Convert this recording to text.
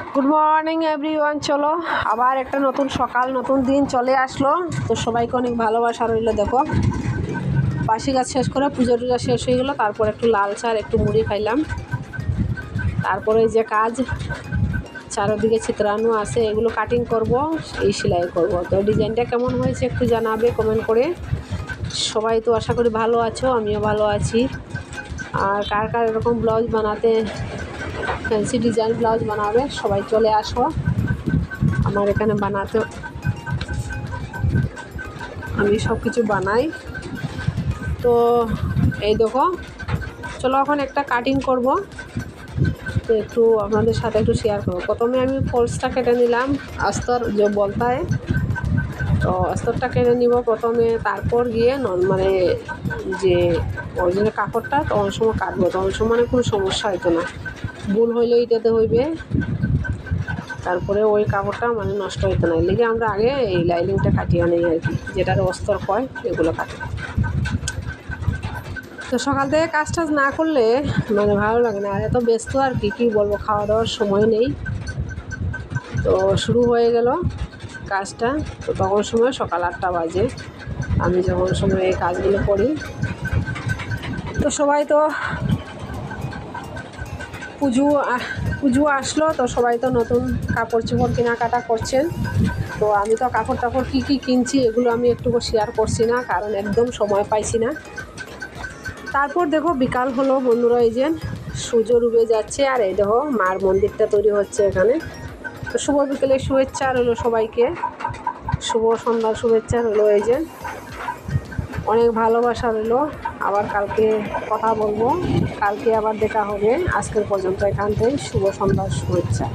Good morning everyone. চলো আবার একটা নতুন সকাল, নতুন দিন চলে আসলো। তো সবাইকে অনেক ভালোবাসা রইল। দেখো বাসি কাজ শেষ করে পুজো টুজো শেষ হয়ে গেলো, তারপর একটু লাল চার একটু মুড়ি খাইলাম। তারপরে যে কাজ চারদিকে চিত্রানো আছে এগুলো কাটিং করব, এই সেলাই করব। তো ডিজাইনটা কেমন হয়েছে একটু জানাবে কমেন্ট করে। সবাই তো আশা করি ভালো আছো, আমিও ভালো আছি। আর কার কার এরকম ব্লাউজ বানাতে, ফ্যান্সি ডিজাইন ব্লাউজ বানাবে, সবাই চলে আসো আমার এখানে বানাতে। আমি সব কিছু বানাই। তো এই দেখো, চলো এখন একটা কাটিং করব। তো একটু আপনাদের সাথে একটু শেয়ার করবো। প্রথমে আমি ফলসটা কেটে নিলাম, আস্তর যে বলতে হয়, তো আস্তরটা কেটে নিব প্রথমে। তারপর গিয়ে মানে যে অরিজিনাল কাপড়টা তখন সময় কাটবো, তখন সময় মানে কোনো সমস্যা হইতো না। ভুল হইলে এটাতে হইবে, তারপরে ওই কাপড়টা মানে নষ্ট হইতো না। এর লিগে আমরা আগে এই লাইনিংটা কাটিয়ে নিই আর কি, যেটার অস্তর হয় এগুলো কাটি। তো সকাল থেকে কাজ টাজ না করলে মানে ভালো লাগে না, আর এত ব্যস্ত আর কি বলবো, খাওয়া দাওয়ার সময় নেই। তো শুরু হয়ে গেল কাজটা। তো তখন সময় সকাল 8টা বাজে আমি যখন সময় এই কাজগুলো করি। তো সবাই তো পুজো আসলো, তো সবাই তো নতুন কাপড় চোপড় কেনাকাটা করছেন। তো আমি তো কাপড় টাপড় কী কিনছি এগুলো আমি একটুকু শেয়ার করছি না, কারণ একদম সময় পাইছি না। তারপর দেখো বিকাল হলো বন্ধুরা, এই যে সূর্য ডুবে যাচ্ছে, আর এই দেখো মার মন্দিরটা তৈরি হচ্ছে এখানে। তো শুভ বিকেলে শুভেচ্ছা রইলো সবাইকে, শুভ সন্ধ্যার শুভেচ্ছা রইলো। এই যে অনেক ভালোবাসা রইলো। আবার কালকে কথা বলবো, কালকে আবার দেখা হবে। আজকের পর্যন্ত এখান থেকে শুভ সন্ধ্যার শুভেচ্ছা।